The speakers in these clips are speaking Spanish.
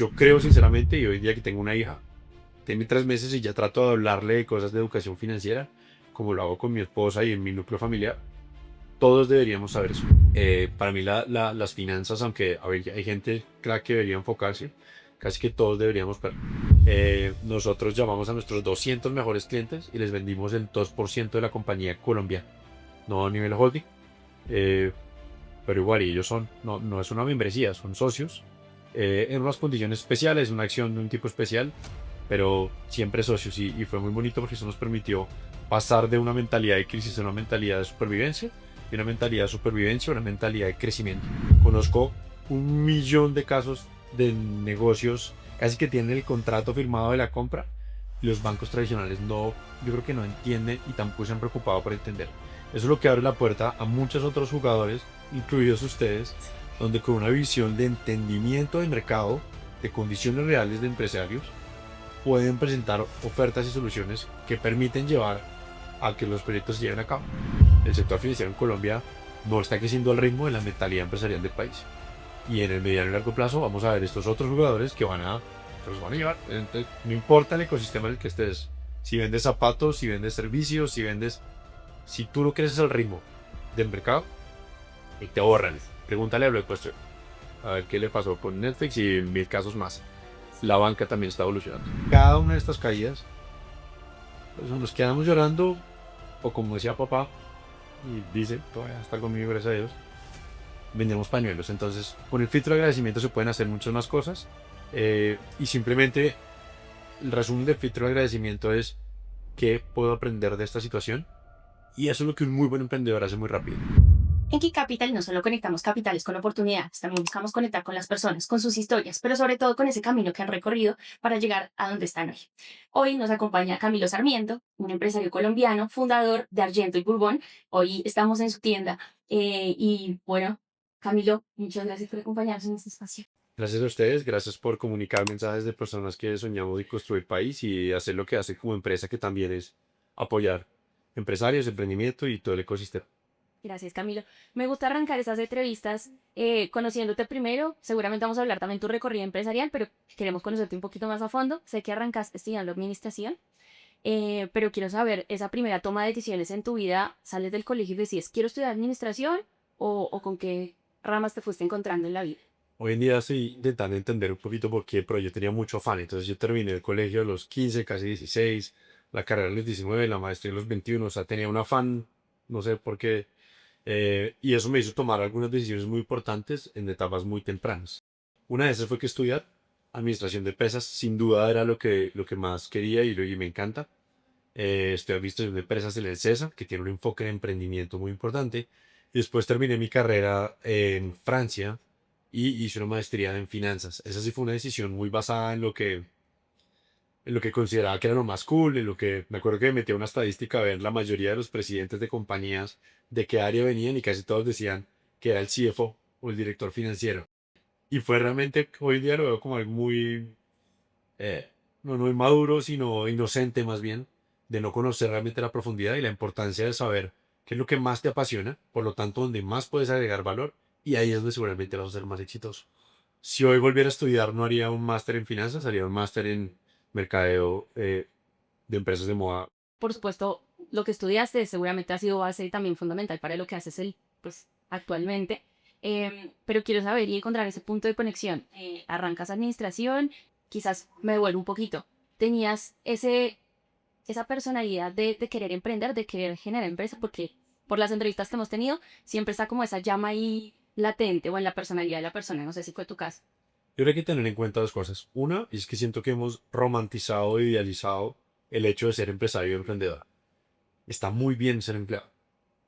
Yo creo sinceramente, y hoy día que tengo una hija, tiene 3 meses y ya trato de hablarle de cosas de educación financiera, como lo hago con mi esposa y en mi núcleo familiar. Todos deberíamos saber eso. Para mí las finanzas, aunque a ver, hay gente crack que debería enfocarse, casi que todos deberíamos ver. Nosotros llamamos a nuestros 200 mejores clientes y les vendimos el 2% de la compañía colombiana, no a nivel holding, eh, pero igual y ellos son, no es una membresía, son socios, en unas condiciones especiales, una acción de un tipo especial, pero siempre socios y fue muy bonito porque eso nos permitió pasar de una mentalidad de crisis a una mentalidad de supervivencia, de una mentalidad de supervivencia a una mentalidad de crecimiento. Conozco 1 millón de casos de negocios casi que tienen el contrato firmado de la compra y los bancos tradicionales no, yo creo que no entienden y tampoco se han preocupado por entender. Eso es lo que abre la puerta a muchos otros jugadores, incluidos ustedes, donde con una visión de entendimiento de mercado, de condiciones reales de empresarios, pueden presentar ofertas y soluciones que permiten llevar a que los proyectos se lleven a cabo. El sector financiero en Colombia no está creciendo al ritmo de la mentalidad empresarial del país. Y en el mediano y largo plazo vamos a ver estos otros jugadores que se los van a llevar. Entonces, no importa el ecosistema en el que estés. Si vendes zapatos, si vendes servicios, si tú no creces al ritmo del mercado, y te borran. Pregúntale a Blockbuster a ver qué le pasó con Netflix y 1000 casos más. La banca también está evolucionando. Cada una de estas caídas, pues, nos quedamos llorando, o como decía papá, y dice, todavía está conmigo, gracias a Dios, vendemos pañuelos. Entonces, con el filtro de agradecimiento se pueden hacer muchas más cosas. Y simplemente el resumen del filtro de agradecimiento es qué puedo aprender de esta situación. Y eso es lo que un muy buen emprendedor hace muy rápido. En Key Capital no solo conectamos capitales con oportunidades, también buscamos conectar con las personas, con sus historias, pero sobre todo con ese camino que han recorrido para llegar a donde están hoy. Hoy nos acompaña Camilo Sarmiento, un empresario colombiano, fundador de Argento y Bourbon. Hoy estamos en su tienda. Y bueno, Camilo, muchas gracias por acompañarnos en este espacio. Gracias a ustedes, gracias por comunicar mensajes de personas que soñamos y construir país y hacer lo que hace como empresa, que también es apoyar empresarios, emprendimiento y todo el ecosistema. Gracias, Camilo. Me gusta arrancar estas entrevistas conociéndote primero. Seguramente vamos a hablar también de tu recorrido empresarial, pero queremos conocerte un poquito más a fondo. Sé que arrancaste estudiando administración, pero quiero saber, esa primera toma de decisiones en tu vida, ¿sales del colegio y decides, quiero estudiar administración o con qué ramas te fuiste encontrando en la vida? Hoy en día estoy intentando entender un poquito por qué, pero yo tenía mucho afán. Entonces yo terminé el colegio a los 15, casi 16, la carrera a los 19, la maestría a los 21. O sea, tenía un afán, no sé por qué. Y eso me hizo tomar algunas decisiones muy importantes en etapas muy tempranas. Una de esas fue que estudiar administración de empresas. Sin duda era lo que más quería y me encanta. Estudié administración de empresas en el CESA, que tiene un enfoque de emprendimiento muy importante. Y después terminé mi carrera en Francia y hice una maestría en finanzas. Esa sí fue una decisión muy basada en lo que consideraba que era lo más cool, en lo que me acuerdo que me metí a una estadística a ver la mayoría de los presidentes de compañías de qué área venían y casi todos decían que era el CFO o el director financiero. Y fue realmente, hoy en día lo veo como algo muy, eh, no inmaduro, sino inocente más bien, de no conocer realmente la profundidad y la importancia de saber qué es lo que más te apasiona, por lo tanto, donde más puedes agregar valor, y ahí es donde seguramente vas a ser más exitoso. Si hoy volviera a estudiar, no haría un máster en finanzas, haría un máster en mercadeo de empresas de moda. Por supuesto, lo que estudiaste seguramente ha sido base también fundamental para lo que haces pues, actualmente. Pero quiero saber y encontrar ese punto de conexión. Arrancas administración, quizás me devuelvo un poquito. Tenías esa personalidad de querer emprender, de querer generar empresa, porque por las entrevistas que hemos tenido, siempre está como esa llama ahí latente o en la personalidad de la persona. No sé si fue tu caso. Yo creo que hay que tener en cuenta dos cosas. Una, es que siento que hemos romantizado e idealizado el hecho de ser empresario y emprendedor. Está muy bien ser empleado.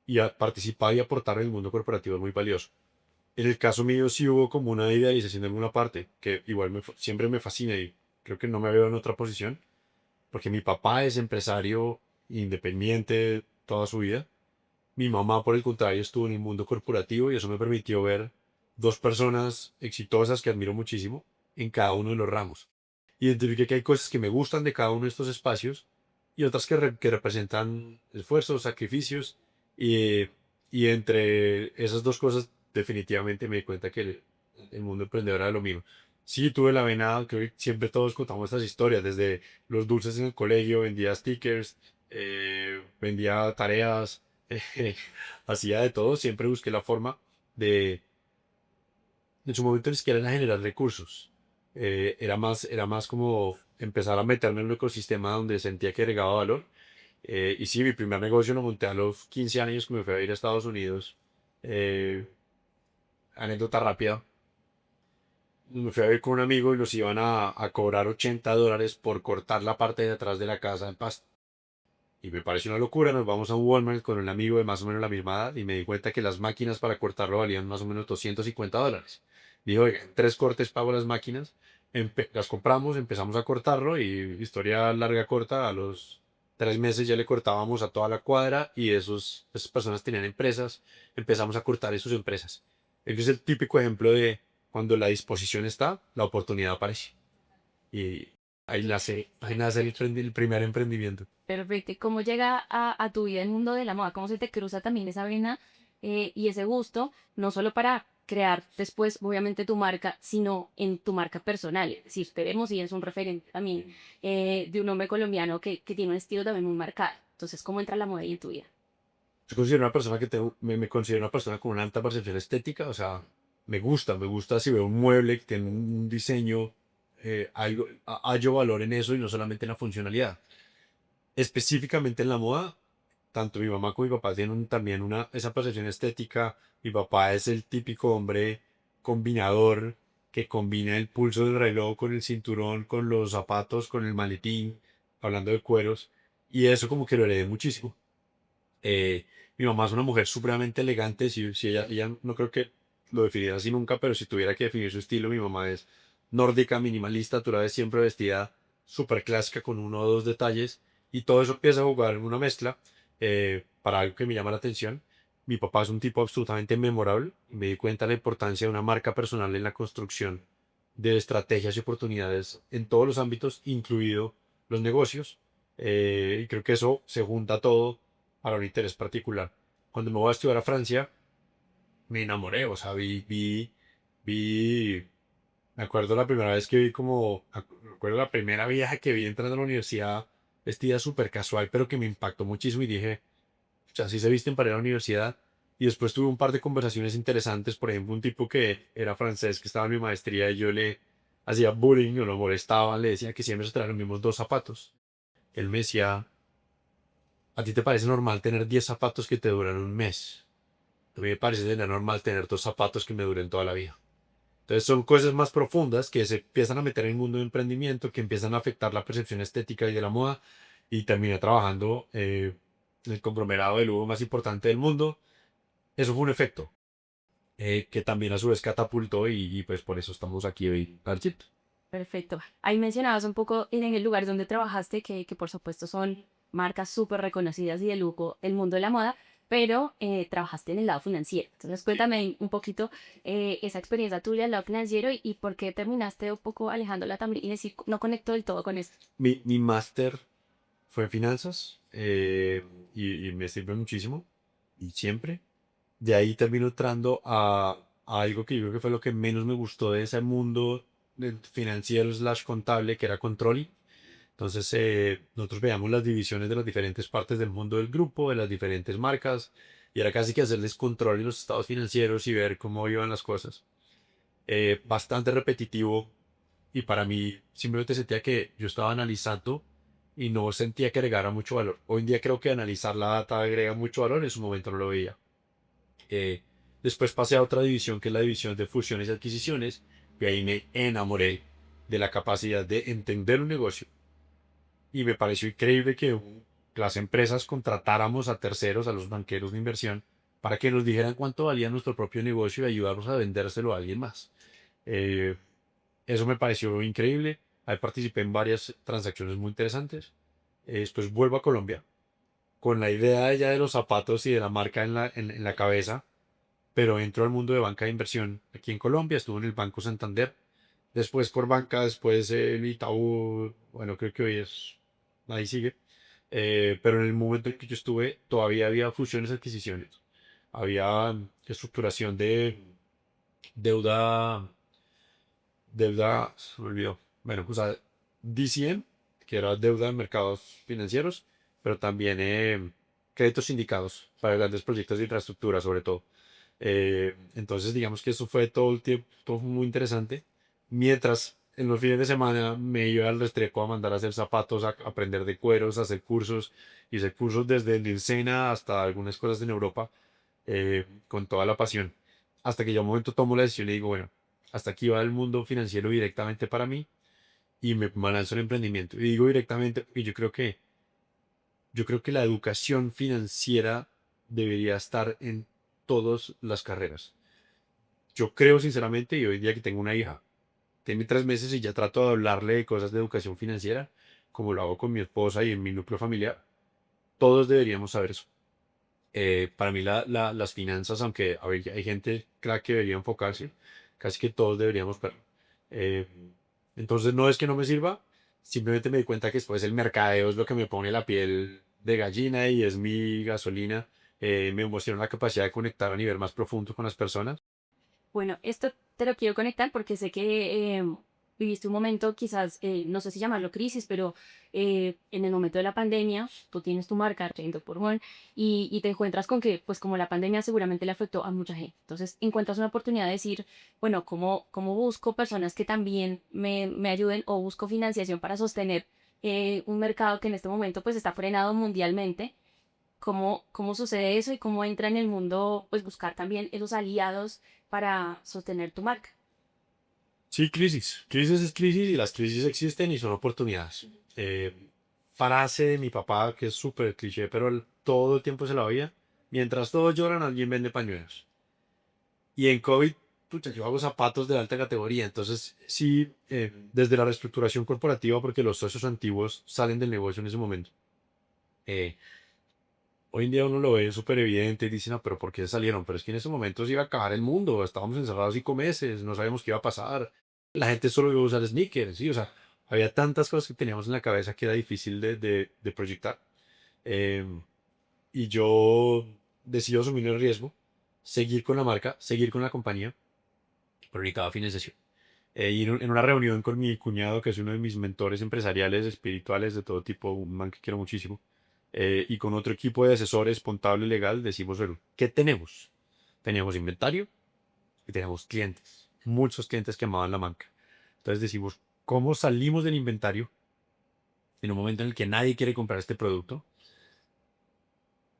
Y participar y aportar en el mundo corporativo es muy valioso. En el caso mío sí hubo como una idealización de alguna parte, que igual siempre me fascina y creo que no me veo en otra posición, porque mi papá es empresario independiente toda su vida. Mi mamá, por el contrario, estuvo en el mundo corporativo y eso me permitió ver dos personas exitosas que admiro muchísimo en cada uno de los ramos. Identifiqué que hay cosas que me gustan de cada uno de estos espacios y otras que representan esfuerzos, sacrificios y, y entre esas dos cosas definitivamente me di cuenta que el mundo emprendedor era lo mío. Sí, tuve la vena, creo que siempre todos contamos estas historias, desde los dulces en el colegio, vendía stickers, vendía tareas, hacía de todo, siempre busqué la forma de, en su momento ni siquiera era generar recursos. Era más como empezar a meterme en un ecosistema donde sentía que agregaba valor. Y sí, mi primer negocio lo monté a los 15 años que me fui a ir a Estados Unidos. Eh, Anécdota rápida. Me fui a ver con un amigo y nos iban a cobrar $80 por cortar la parte de atrás de la casa en pasto. Y me pareció una locura. Nos vamos a un Walmart con un amigo de más o menos la misma edad y me di cuenta que las máquinas para cortarlo valían más o menos $250. Digo, oiga, en 3 cortes pago las máquinas. Las compramos, empezamos a cortarlo y historia larga corta, a los 3 meses ya le cortábamos a toda la cuadra y esas personas tenían empresas. Empezamos a cortar en sus empresas. Ese es el típico ejemplo de cuando la disposición está, la oportunidad aparece. Y ahí nace el primer emprendimiento. Perfecto. ¿Y cómo llega a tu vida el mundo de la moda? ¿Cómo se te cruza también esa vena y ese gusto, no solo para crear después, obviamente, tu marca, sino en tu marca personal? Si esperemos y es un referente también de un hombre colombiano que tiene un estilo también muy marcado. Entonces, ¿cómo entra la moda ahí en tu vida? Yo considero una persona me considero una persona con una alta percepción estética, o sea, me gusta si veo un mueble que tiene un diseño, hallo valor en eso y no solamente en la funcionalidad. Específicamente en la moda, tanto mi mamá como mi papá tienen también esa percepción estética. Mi papá es el típico hombre combinador que combina el pulso del reloj con el cinturón, con los zapatos, con el maletín, hablando de cueros, y eso como que lo heredé muchísimo. Mi mamá es una mujer supremamente elegante. Si ella no creo que lo definiera así nunca, pero si tuviera que definir su estilo, mi mamá es nórdica, minimalista, tú la ves siempre vestida súper clásica con uno o dos detalles y todo eso empieza a jugar en una mezcla para algo que me llama la atención. Mi papá es un tipo absolutamente memorable y me di cuenta de la importancia de una marca personal en la construcción de estrategias y oportunidades en todos los ámbitos, incluido los negocios. Y creo que eso se junta todo para un interés particular. Cuando me voy a estudiar a Francia, me enamoré, o sea, vi, me acuerdo la primera vez que vi me acuerdo la primera vieja que vi entrando a la universidad vestida súper casual, pero que me impactó muchísimo y dije, o sea, así se visten para ir a la universidad. Y después tuve un par de conversaciones interesantes, por ejemplo, un tipo que era francés, que estaba en mi maestría y yo le hacía bullying o lo molestaba, le decía que siempre se traían los mismos 2 zapatos. Él me decía, ¿a ti te parece normal tener 10 zapatos que te duran un mes? A mí me parece tener normal tener 2 zapatos que me duren toda la vida. Entonces son cosas más profundas que se empiezan a meter en el mundo de emprendimiento, que empiezan a afectar la percepción estética y de la moda. Y terminé trabajando en el conglomerado de lujo más importante del mundo. Eso fue un efecto que también a su vez catapultó y pues por eso estamos aquí hoy, Archit. Perfecto. Ahí mencionabas un poco en el lugar donde trabajaste, que por supuesto son marcas súper reconocidas y de lujo del mundo de la moda, pero trabajaste en el lado financiero. Entonces cuéntame un poquito esa experiencia tuya en el lado financiero y por qué terminaste un poco alejándola también y decir, no conecto del todo con eso. Mi máster fue en finanzas y me sirve muchísimo y siempre. De ahí termino entrando a algo que yo creo que fue lo que menos me gustó de ese mundo financiero slash contable, que era controlling. Entonces, nosotros veíamos las divisiones de las diferentes partes del mundo del grupo, de las diferentes marcas, y era casi que hacerles control en los estados financieros y ver cómo iban las cosas. Bastante repetitivo y para mí simplemente sentía que yo estaba analizando y no sentía que agregara mucho valor. Hoy en día creo que analizar la data agrega mucho valor, en su momento no lo veía. Eh, Después pasé a otra división que es la división de fusiones y adquisiciones y ahí me enamoré de la capacidad de entender un negocio y me pareció increíble que las empresas contratáramos a terceros, a los banqueros de inversión, para que nos dijeran cuánto valía nuestro propio negocio y ayudarnos a vendérselo a alguien más. Eh, Eso me pareció increíble. Ahí participé en varias transacciones muy interesantes. Después vuelvo a Colombia con la idea ya de los zapatos y de la marca en la cabeza, pero entro al mundo de banca de inversión aquí en Colombia. Estuve en el Banco Santander, después Corbanca, después el Itaú, bueno, creo que hoy es, ahí sigue. Pero en el momento en que yo estuve, todavía había fusiones y adquisiciones. Había estructuración de deuda deuda, se me olvidó. Bueno, o sea, DCM, que era deuda en mercados financieros, pero también créditos sindicados para grandes proyectos de infraestructura, sobre todo. Entonces, digamos que eso fue todo el tiempo, todo muy interesante. Mientras en los fines de semana me iba al Restrepo a mandar a hacer zapatos, a aprender de cueros, a hacer cursos. Hice cursos desde el Sena hasta algunas cosas en Europa, con toda la pasión. Hasta que ya un momento tomo la decisión y digo, bueno, hasta aquí va el mundo financiero directamente para mí y me lanzo al emprendimiento. Y digo directamente, y yo creo que la educación financiera debería estar en todas las carreras. Yo creo sinceramente, y hoy día que tengo una hija, tiene 3 meses y ya trato de hablarle de cosas de educación financiera, como lo hago con mi esposa y en mi núcleo familiar, todos deberíamos saber eso. Para mí las finanzas, aunque a ver, hay gente crack que debería enfocarse, casi que todos deberíamos verlo. Eh, entonces no es que no me sirva, simplemente me di cuenta que después el mercadeo es lo que me pone la piel de gallina y es mi gasolina. Me emociona la capacidad de conectar a nivel más profundo con las personas. Bueno, esto te lo quiero conectar porque sé que viviste un momento, quizás, no sé si llamarlo crisis, pero en el momento de la pandemia, tú tienes tu marca, Jane por Juan, y te encuentras con que, pues como la pandemia seguramente le afectó a mucha gente. Entonces, encuentras una oportunidad de decir, bueno, ¿cómo busco personas que también me ayuden o busco financiación para sostener un mercado que en este momento pues está frenado mundialmente? ¿Cómo sucede eso y cómo entra en el mundo, pues buscar también esos aliados para sostener tu marca? Sí, crisis. Crisis es crisis y las crisis existen y son oportunidades. Frase de mi papá que es súper cliché, pero todo el tiempo se la oía. Mientras todos lloran, alguien vende pañuelos. Y en COVID, pucha, yo hago zapatos de alta categoría. Entonces, sí, desde la reestructuración corporativa, porque los socios antiguos salen del negocio en ese momento. eh, Hoy en día uno lo ve súper evidente y dice, no, pero ¿por qué salieron? Pero es que en ese momento se iba a acabar el mundo. Estábamos encerrados 5 meses, no sabíamos qué iba a pasar. La gente solo iba a usar sneakers, ¿sí? O sea, había tantas cosas que teníamos en la cabeza que era difícil de proyectar. Eh, y yo decidí asumir el riesgo, seguir con la marca, seguir con la compañía, pero necesitaba financiación. Ir en una reunión con mi cuñado, que es uno de mis mentores empresariales, espirituales, de todo tipo, un man que quiero muchísimo, y con otro equipo de asesores contable y legal, decimos, bueno, ¿qué tenemos? Teníamos inventario y teníamos clientes, muchos clientes que amaban la marca. Entonces decimos, ¿cómo salimos del inventario en un momento en el que nadie quiere comprar este producto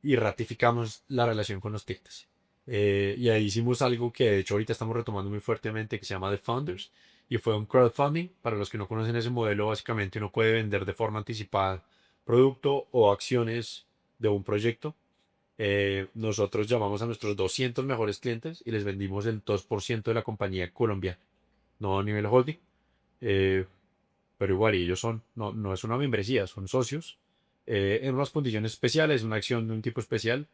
y ratificamos la relación con los clientes? Y ahí hicimos algo que de hecho ahorita estamos retomando muy fuertemente, que se llama The Founders, y fue un crowdfunding. Para los que no conocen ese modelo, básicamente uno puede vender de forma anticipada producto o acciones de un proyecto. Nosotros llamamos a nuestros 200 mejores clientes y les vendimos el 2% de la compañía colombiana, no a nivel holding. eh, pero igual, y ellos no es una membresía, son socios, en unas condiciones especiales, una acción de un tipo especial,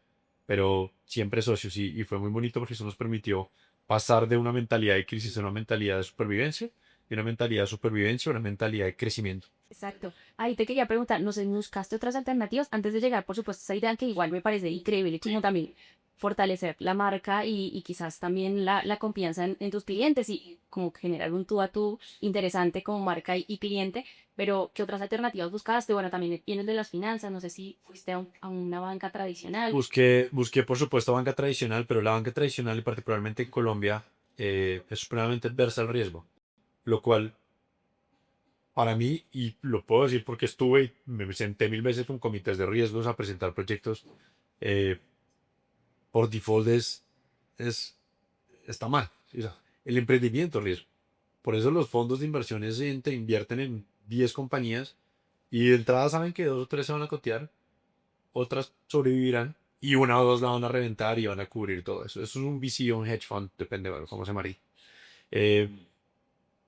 pero siempre socios. Y fue muy bonito porque eso nos permitió pasar de una mentalidad de crisis a una mentalidad de supervivencia, de una mentalidad de supervivencia a una mentalidad de crecimiento. Exacto. Ahí te quería preguntar, ¿no sé, buscaste otras alternativas antes de llegar, por supuesto, a esa idea que igual me parece increíble, como también fortalecer la marca y quizás también la confianza en tus clientes y como generar un tú a tú interesante como marca y cliente, pero ¿qué otras alternativas buscaste? Bueno, también vienes de las finanzas, no sé si fuiste a una banca tradicional. Busqué, por supuesto, banca tradicional, pero la banca tradicional, y particularmente en Colombia, es supremamente adversa al riesgo, lo cual para mí, y lo puedo decir porque estuve y me senté mil veces con comités de riesgos a presentar proyectos, eh, por default está mal. ¿Sí? O sea, el emprendimiento es riesgo. Por eso los fondos de inversiones te invierten en 10 compañías y de entrada saben que dos o tres se van a cotear, otras sobrevivirán y una o dos la van a reventar y van a cubrir todo eso. Eso es un VC o un hedge fund, depende de cómo se llama.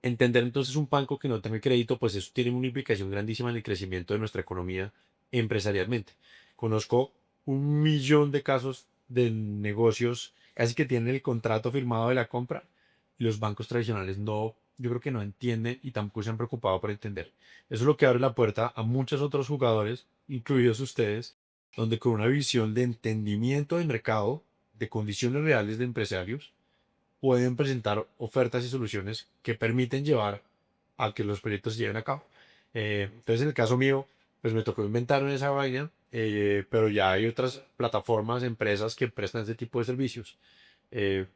Entender entonces un banco que no tenga crédito, pues eso tiene una implicación grandísima en el crecimiento de nuestra economía empresarialmente. Conozco 1 millón de casos de negocios casi que tienen el contrato firmado de la compra y los bancos tradicionales no, yo creo que no entienden y tampoco se han preocupado por entender. Eso es lo que abre la puerta a muchos otros jugadores, incluidos ustedes, donde con una visión de entendimiento del mercado, de condiciones reales de empresarios, pueden presentar ofertas y soluciones que permiten llevar a que los proyectos se lleven a cabo. Entonces, en el caso mío, pues me tocó inventar esa vaina, pero ya hay otras plataformas, empresas que prestan ese tipo de servicios. Eh,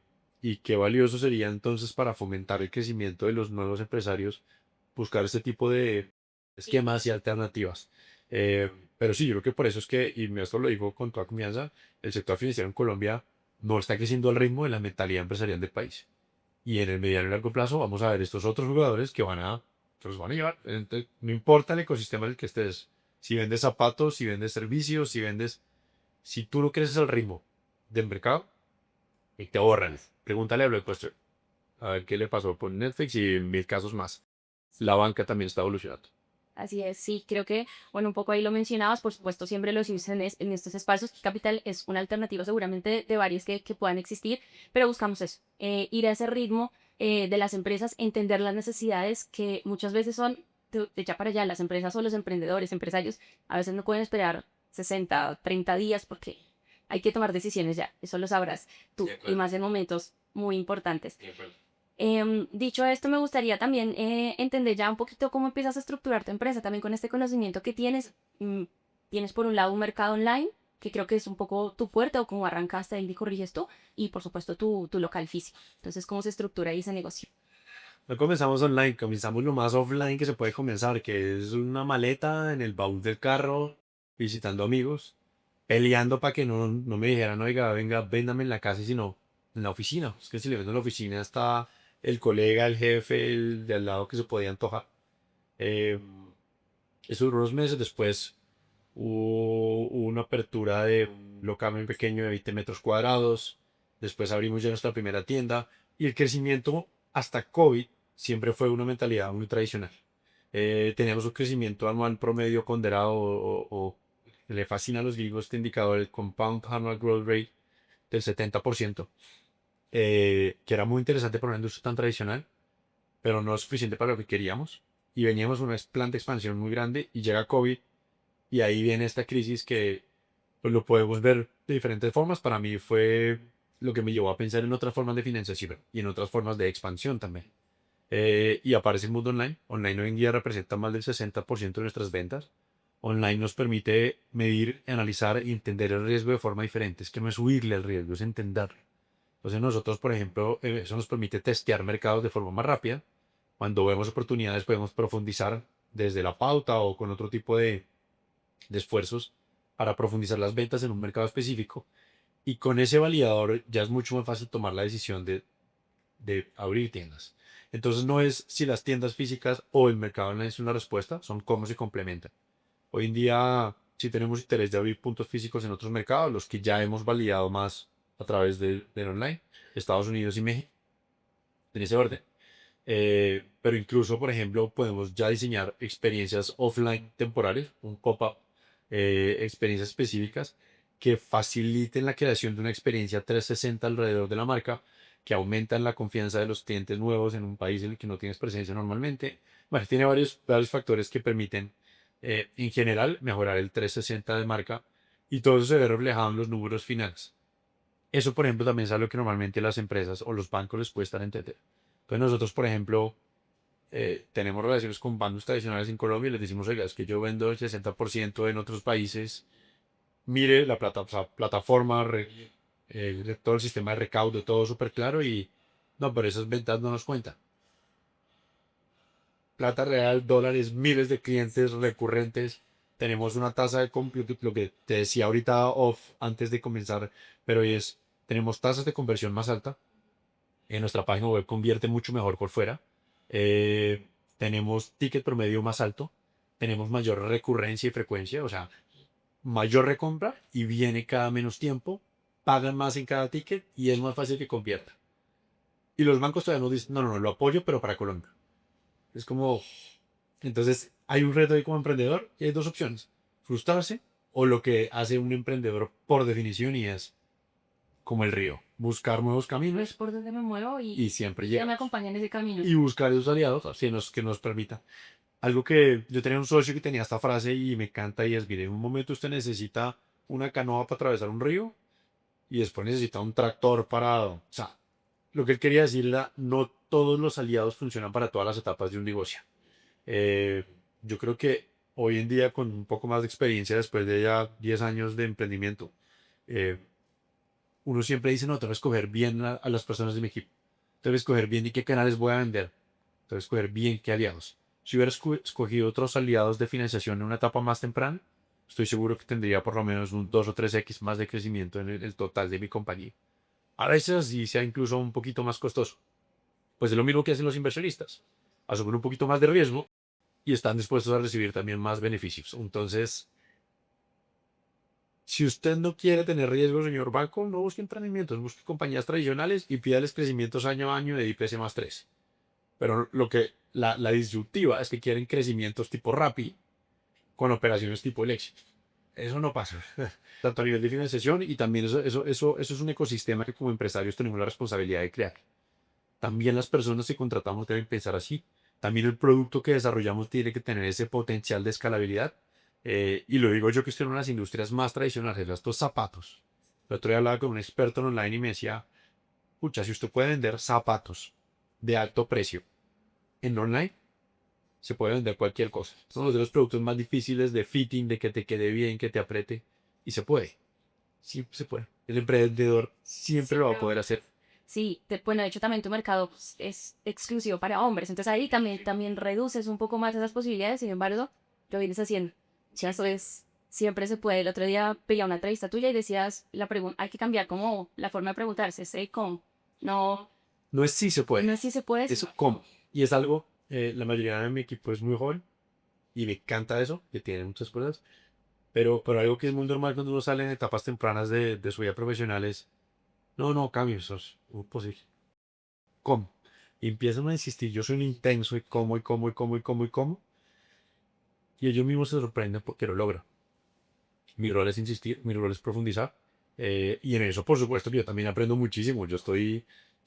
y qué valioso sería entonces para fomentar el crecimiento de los nuevos empresarios buscar este tipo de esquemas y alternativas. Pero sí, yo creo que por eso es que, y esto lo digo con toda confianza, el sector financiero en Colombia no está creciendo al ritmo de la mentalidad empresarial del país. Y en el mediano y largo plazo vamos a ver estos otros jugadores que los van a llevar. Entonces, no importa el ecosistema en el que estés. Si vendes zapatos, si vendes servicios, si tú no creces al ritmo del mercado, y te borran. Pregúntale a Blockbuster a ver qué le pasó con Netflix y mil casos más. La banca también está evolucionando. Así es, sí, creo que, bueno, un poco ahí lo mencionabas, por supuesto, siempre los inversiones en estos espacios. Capital es una alternativa seguramente de varias que puedan existir, pero buscamos eso, ir a ese ritmo de las empresas, entender las necesidades que muchas veces son de ya para allá. Las empresas o los emprendedores, empresarios, a veces no pueden esperar 60, 30 días porque hay que tomar decisiones ya, eso lo sabrás tú, De y acuerdo, más en momentos muy importantes. de acuerdo. Dicho esto, me gustaría también entender ya un poquito cómo empiezas a estructurar tu empresa, también con este conocimiento que tienes. Tienes por un lado un mercado online, que creo que es un poco tu fuerte o como arrancaste ahí, corriges tú, y por supuesto tu local físico. Entonces, ¿cómo se estructura ahí ese negocio? No comenzamos online, comenzamos lo más offline que se puede comenzar, que es una maleta en el baúl del carro, visitando amigos, peleando para que no me dijeran, oiga, venga, véndame en la casa, sino en la oficina. Es que si le vendo en la oficina está el colega, el jefe, el de al lado que se podía antojar. Eh, Eso duró unos meses, después hubo una apertura de un local muy pequeño de 20 metros cuadrados, después abrimos ya nuestra primera tienda y el crecimiento hasta COVID siempre fue una mentalidad muy tradicional. Teníamos un crecimiento anual promedio ponderado o le fascina a los gringos este indicador, el Compound Annual Growth Rate del 70%, que era muy interesante para una industria tan tradicional, pero no es suficiente para lo que queríamos. Y veníamos con un plan de expansión muy grande y llega COVID y ahí viene esta crisis que pues, lo podemos ver de diferentes formas. Para mí fue lo que me llevó a pensar en otras formas de financiación y en otras formas de expansión también. Y aparece el mundo online. Online hoy en día representa más del 60% de nuestras ventas. Online nos permite medir, analizar y entender el riesgo de forma diferente. Es que no es huirle al riesgo, es entenderlo. Entonces nosotros, por ejemplo, eso nos permite testear mercados de forma más rápida. Cuando vemos oportunidades podemos profundizar desde la pauta o con otro tipo de esfuerzos para profundizar las ventas en un mercado específico. Y con ese validador ya es mucho más fácil tomar la decisión de abrir tiendas. Entonces no es si las tiendas físicas o el mercado online es una respuesta, son cómo se complementan. Hoy en día, si tenemos interés de abrir puntos físicos en otros mercados, los que ya hemos validado más a través del online, Estados Unidos y México, en ese orden. Pero incluso, por ejemplo, podemos ya diseñar experiencias offline temporales, un pop-up, experiencias específicas que faciliten la creación de una experiencia 360 alrededor de la marca, que aumentan la confianza de los clientes nuevos en un país en el que no tienes presencia normalmente. Bueno, tiene varios factores que permiten, en general, mejorar el 360 de marca y todo eso se ve reflejado en los números finales. Eso, por ejemplo, también es algo que normalmente las empresas o los bancos les cuesta entender. Entonces nosotros, por ejemplo, tenemos relaciones con bancos tradicionales en Colombia y les decimos, oiga, es que yo vendo el 60% en otros países, mire la o sea, plataforma, todo el sistema de recaudo, todo súper claro y no, pero esas ventas no nos cuentan. Plata real, dólares, miles de clientes recurrentes. Tenemos una tasa de compute, lo que te decía ahorita off antes de comenzar, pero tenemos tasas de conversión más alta. En nuestra página web convierte mucho mejor por fuera. Tenemos ticket promedio más alto. Tenemos mayor recurrencia y frecuencia, o sea, mayor recompra y viene cada menos tiempo. Pagan más en cada ticket y es más fácil que convierta. Y los bancos todavía nos dicen, no, no, no, lo apoyo, pero para Colombia. Es como, entonces hay un reto ahí como emprendedor y hay dos opciones. Frustrarse o lo que hace un emprendedor por definición y es como el río. Buscar nuevos Es caminos por donde me muevo y siempre ya me llegamos. acompaña en ese camino. Y buscar esos aliados que nos permitan. Algo que yo tenía un socio que tenía esta frase y me encanta y es, mire, en un momento usted necesita una canoa para atravesar un río y después necesita un tractor para, o sea, lo que él quería decir era, no todos los aliados funcionan para todas las etapas de un negocio. Yo creo que hoy en día, con un poco más de experiencia, después de ya 10 años de emprendimiento, eh, uno siempre dice, no, tengo que escoger bien a las personas de mi equipo. Tengo que escoger bien y qué canales voy a vender. Tengo que escoger bien qué aliados. Si hubiera escogido otros aliados de financiación en una etapa más temprana, estoy seguro que tendría por lo menos un 2 o 3x más de crecimiento en el total de mi compañía. A veces así sea incluso un poquito más costoso. Pues es lo mismo que hacen los inversionistas. Asumen un poquito más de riesgo y están dispuestos a recibir también más beneficios. Entonces, si usted no quiere tener riesgo, señor banco, no busque emprendimientos, busque compañías tradicionales y pídales crecimientos año a año de IPC más 3. Pero la disyuntiva es que quieren crecimientos tipo Rappi con operaciones tipo Lexi. Eso no pasa. Tanto a nivel de financiación y también eso es un ecosistema que como empresarios tenemos la responsabilidad de crear. También las personas que contratamos deben pensar así. También el producto que desarrollamos tiene que tener ese potencial de escalabilidad. Y lo digo yo que estoy en unas industrias más tradicionales, estos zapatos. El otro día hablaba con un experto en online y me decía, pucha, si usted puede vender zapatos de alto precio en online, se puede vender cualquier cosa. Son uno de los productos más difíciles de fitting, de que te quede bien, que te apriete. Y se puede. Siempre se puede. El emprendedor siempre lo va a poder hacer. Sí, bueno, de hecho también tu mercado pues, es exclusivo para hombres, entonces ahí también reduces un poco más esas posibilidades, sin embargo, lo vienes haciendo. Ya eso es, siempre se puede. El otro día veía una entrevista tuya y decías, hay que cambiar como la forma de preguntarse, sé cómo, no, No es si se puede, no es si se puede, es cómo. Y es algo, la mayoría de mi equipo es muy joven y me encanta eso, que tiene muchas cosas. Pero algo que es muy normal cuando uno sale en etapas tempranas de su vida profesional es, no, no, cambio, eso es imposible. ¿Cómo? Y empiezan a insistir, yo soy un intenso y cómo, y cómo, y cómo, y cómo, y cómo. Y ellos mismos se sorprenden porque lo logran. Mi rol es insistir, mi rol es profundizar. Y en eso, por supuesto, que yo también aprendo muchísimo. Si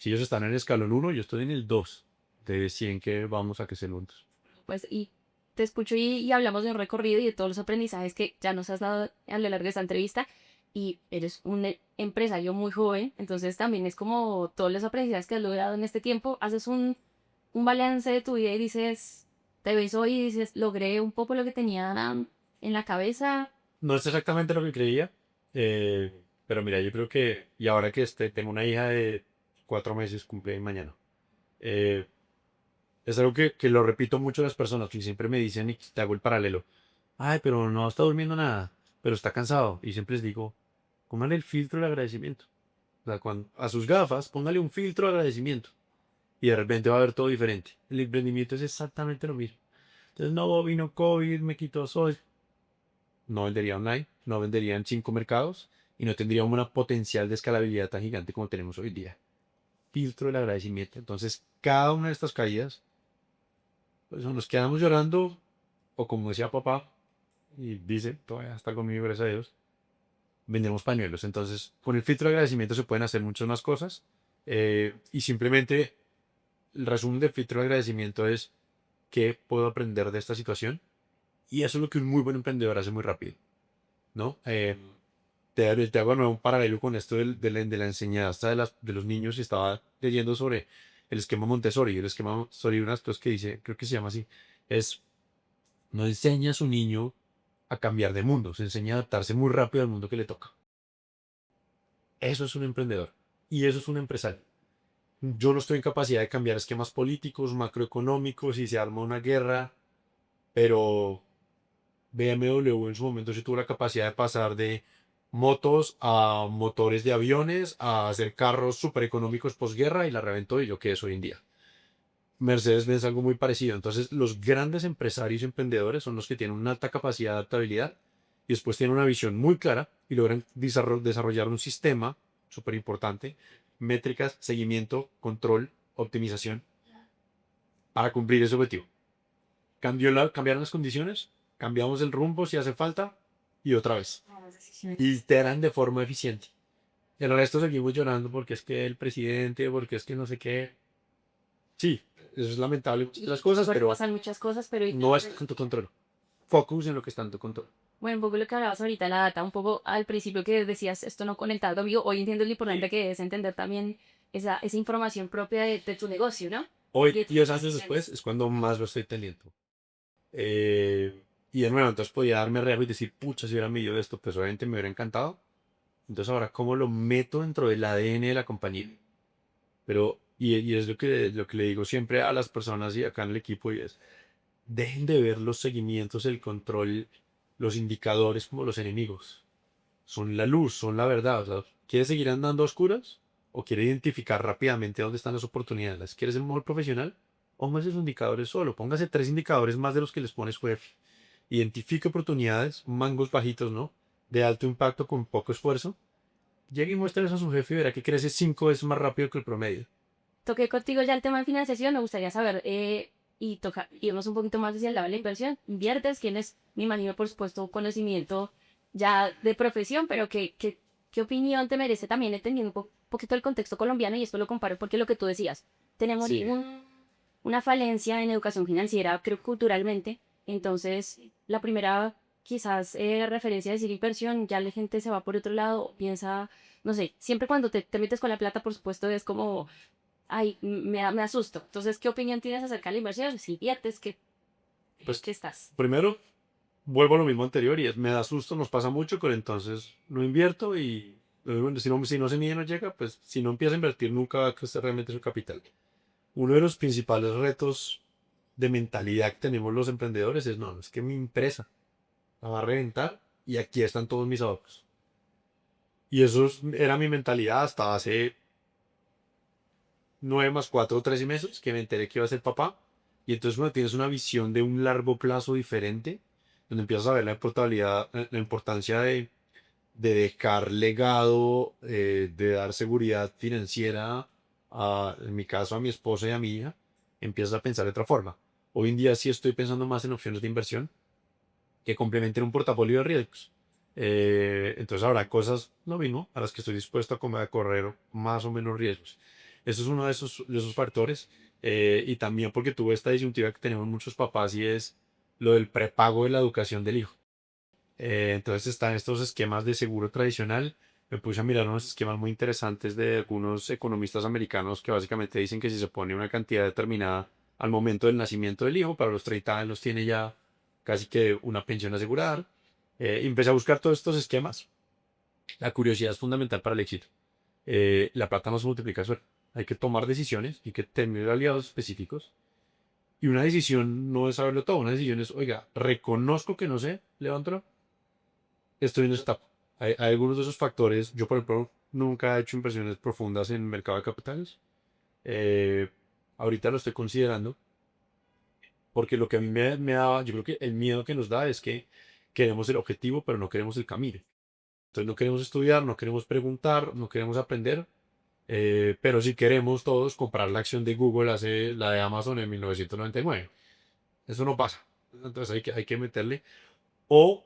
ellos están en el escalón 1, yo estoy en el 2 de 100 que vamos a crecer juntos. pues y te escucho y hablamos de un recorrido y de todos los aprendizajes que ya nos has dado a lo largo de esta entrevista y eres un empresario muy joven, entonces también es como todos los aprendizajes que has logrado en este tiempo, haces un balance de tu vida y dices, te ves hoy y dices, logré un poco lo que tenía en la cabeza. No es exactamente lo que creía, pero mira, yo creo que, y ahora que tengo una hija de 4 meses, cumple mañana, eh, es algo que lo repito mucho a las personas que siempre me dicen y te hago el paralelo. Ay, pero no está durmiendo nada, pero está cansado. Y siempre les digo, póngale el filtro de agradecimiento. O sea, a sus gafas, póngale un filtro de agradecimiento. Y de repente va a ver todo diferente. El emprendimiento es exactamente lo mismo. Entonces, no vino COVID, me quitó Soy. No vendería online, no vendería en 5 mercados y no tendría una potencial de escalabilidad tan gigante como tenemos hoy día. Filtro del agradecimiento. Entonces, cada una de estas caídas, pues o nos quedamos llorando, o como decía papá, y dice, todavía está conmigo, gracias a Dios, vendemos pañuelos. Entonces, con el filtro de agradecimiento se pueden hacer muchas más cosas. Y simplemente el resumen del filtro de agradecimiento es qué puedo aprender de esta situación. Y eso es lo que un muy buen emprendedor hace muy rápido, ¿no? Te hago de nuevo un paralelo con esto de la enseñanza de los niños. Y estaba leyendo sobre el esquema Montessori. El esquema Montessori, unas cosas que dice, creo que se llama así, es no enseña a su niño a cambiar de mundo, se enseña a adaptarse muy rápido al mundo que le toca. Eso es un emprendedor y eso es un empresario. Yo no estoy en capacidad de cambiar esquemas políticos, macroeconómicos y se arma una guerra, pero BMW en su momento sí tuvo la capacidad de pasar de motos a motores de aviones a hacer carros súper económicos posguerra y la reventó y yo qué es hoy en día. Mercedes-Benz algo muy parecido. Entonces, los grandes empresarios y emprendedores son los que tienen una alta capacidad de adaptabilidad y después tienen una visión muy clara y logran desarrollar un sistema súper importante, métricas, seguimiento, control, optimización para cumplir ese objetivo. Cambiaron las condiciones, cambiamos el rumbo si hace falta y otra vez. Y te harán de forma eficiente. El resto seguimos llorando porque es que el presidente, porque es que no sé qué. Sí, eso es lamentable, muchas de las cosas, pero Pasan muchas cosas, pero no es en tu control. Focus en lo que está en tu control. bueno, un poco lo que hablabas ahorita, la data, un poco al principio que decías esto no conectado conmigo, hoy entiendo lo importante que es entender también esa información propia de tu negocio, ¿no? Hoy, Y de tus 10 años decisiones. después, es cuando más lo estoy teniendo. Y de nuevo, entonces podía darme riesgo y decir, pucha, si hubiera medido esto, pues obviamente me hubiera encantado. Entonces ahora, ¿cómo lo meto dentro del ADN de la compañía? Pero, y es lo que le digo siempre a las personas y acá en el equipo, y es, dejen de ver los seguimientos, el control, los indicadores como los enemigos. Son la luz, son la verdad. O sea, ¿quieres seguir andando a oscuras? ¿O quieres identificar rápidamente dónde están las oportunidades? ¿Quieres ser un mejor profesional? Póngase esos indicadores solo. Póngase 3 indicadores más de los que les pones jefe. Identifique oportunidades, mangos bajitos, ¿no? De alto impacto con poco esfuerzo. Llegue y muéstreles a su jefe y verá que crece 5 veces más rápido que el promedio. Toqué contigo ya el tema de financiación, me gustaría saber, y toca irnos un poquito más hacia el lado de la inversión. ¿Inviertes? ¿Tienes, me imagino, por supuesto, conocimiento ya de profesión, pero qué opinión te merece también entendiendo poquito el contexto colombiano? Y esto lo comparo porque lo que tú decías, tenemos Sí. una falencia en educación financiera, creo, culturalmente. Entonces, la primera, quizás, referencia a decir inversión, ya la gente se va por otro lado, piensa, no sé, siempre cuando te metes con la plata, por supuesto, es como ay, me asusto. Entonces, ¿qué opinión tienes acerca de la inversión? Si inviertes, Pues ¿qué estás? primero, vuelvo a lo mismo anterior y es, me da susto, nos pasa mucho, pero entonces no invierto y bueno, si no se mide no llega, pues si no empieza a invertir nunca va a crecer realmente su capital. Uno de los principales retos de mentalidad que tenemos los emprendedores es, no, es que mi empresa la va a reventar y aquí están todos mis ahorros. Y era mi mentalidad hasta hace 9 más 4 13 meses que me enteré que iba a ser papá. Y entonces cuando tienes una visión de un largo plazo diferente, donde empiezas a ver la importancia de dejar legado, de dar seguridad financiera, en mi caso a mi esposa y a mi hija, empiezas a pensar de otra forma. Hoy en día sí estoy pensando más en opciones de inversión que complementen un portafolio de riesgos. Entonces habrá cosas, lo mismo, a las que estoy dispuesto a correr más o menos riesgos. Eso es uno de esos factores. Y también porque tuve esta disyuntiva que tenemos muchos papás y es lo del prepago de la educación del hijo. Entonces están estos esquemas de seguro tradicional. Me puse a mirar unos esquemas muy interesantes de algunos economistas americanos que básicamente dicen que si se pone una cantidad determinada al momento del nacimiento del hijo, para los 30 años tiene ya casi que una pensión asegurada. Y empecé a buscar todos estos esquemas. La curiosidad es fundamental para el éxito. La plata no se multiplica solo. Hay que tomar decisiones, hay que tener aliados específicos. Y una decisión no es saberlo todo. Una decisión es, oiga, reconozco que no sé, levántalo, estoy en esta etapa. Hay algunos de esos factores. Yo, por ejemplo, nunca he hecho inversiones profundas en mercado de capitales. Eh, Ahorita lo estoy considerando porque lo que a mí me daba, yo creo que el miedo que nos da es que queremos el objetivo, pero no queremos el camino. Entonces no queremos estudiar, no queremos preguntar, no queremos aprender, pero sí queremos todos comprar la acción de Google, hace la de Amazon en 1999. Eso no pasa. Entonces hay que meterle. O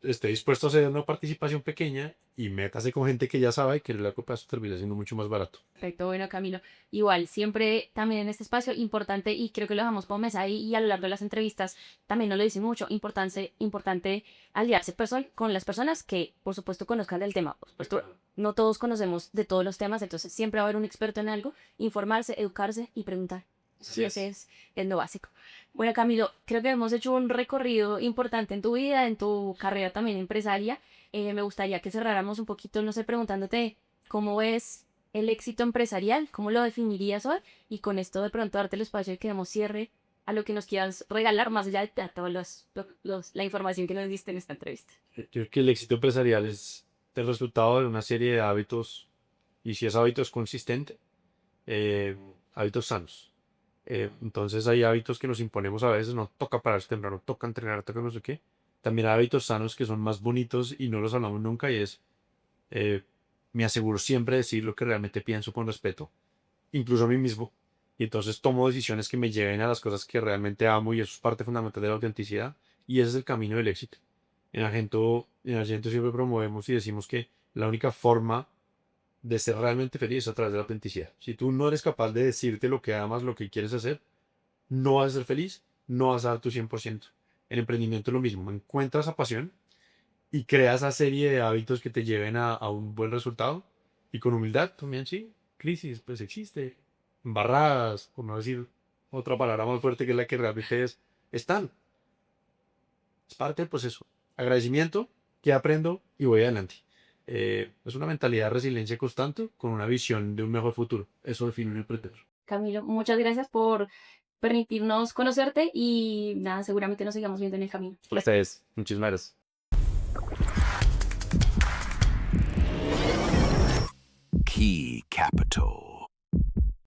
esté dispuesto a hacer una participación pequeña y métase con gente que ya sabe que el largo plazo termina siendo mucho más barato. Perfecto, bueno, Camilo. Igual, siempre también en este espacio importante, y creo que lo dejamos como mesa y a lo largo de las entrevistas también nos lo dicen mucho, importante aliarse con las personas que, por supuesto, conozcan del tema. Por supuesto, no todos conocemos de todos los temas, entonces siempre va a haber un experto en algo, informarse, educarse y preguntar. Así Sí, ese es. es lo básico. Bueno, Camilo, creo que hemos hecho un recorrido importante en tu vida, en tu carrera también empresaria. Me gustaría que cerráramos un poquito, no sé, preguntándote cómo ves el éxito empresarial, cómo lo definirías hoy, y con esto de pronto darte el espacio de que demos cierre a lo que nos quieras regalar, más allá de toda la información que nos diste en esta entrevista. Yo creo que el éxito empresarial es el resultado de una serie de hábitos, y si ese hábito es consistente, eh, hábitos sanos. Entonces hay hábitos que nos imponemos a veces, no toca pararse temprano, toca entrenar, toca no sé qué. También hay hábitos sanos que son más bonitos y no los hablamos nunca y es, eh, me aseguro siempre de decir lo que realmente pienso con respeto, incluso a mí mismo. Y entonces tomo decisiones que me lleven a las cosas que realmente amo y eso es parte fundamental de la autenticidad. Y ese es el camino del éxito. En Argento siempre promovemos y decimos que la única forma de ser realmente feliz es a través de la autenticidad. Si tú no eres capaz de decirte lo que amas, lo que quieres hacer, no vas a ser feliz, no vas a dar tu 100%. En emprendimiento es lo mismo. Encuentras esa pasión y creas esa serie de hábitos que te lleven a un buen resultado. Y con humildad también, sí. crisis, pues existe. Embarradas, por no decir otra palabra más fuerte que la que realmente es, están. Es parte del proceso. Agradecimiento, que aprendo y voy adelante. Es una mentalidad de resiliencia constante con una visión de un mejor futuro. Eso define un emprendedor. Camilo, muchas gracias por permitirnos conocerte y nada, seguramente nos sigamos viendo en el camino. Ustedes, muchísimas gracias. Key Capital.